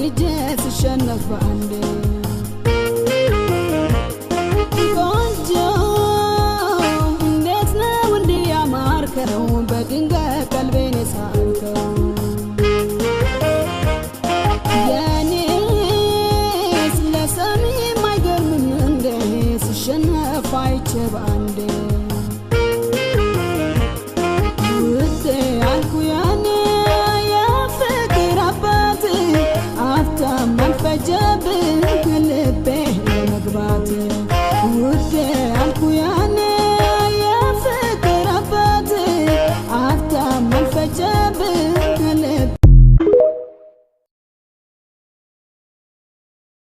ወድጄ ስሸነፍ በአንዴ ቆንጆ እንዴት ነው እንዲህ ያማርከው በድንገት ቀልቤን ሳልከው የኔስ ለሰሚ የማይገርምም እንዴ ስሸነፍ አይቼ በአንዴ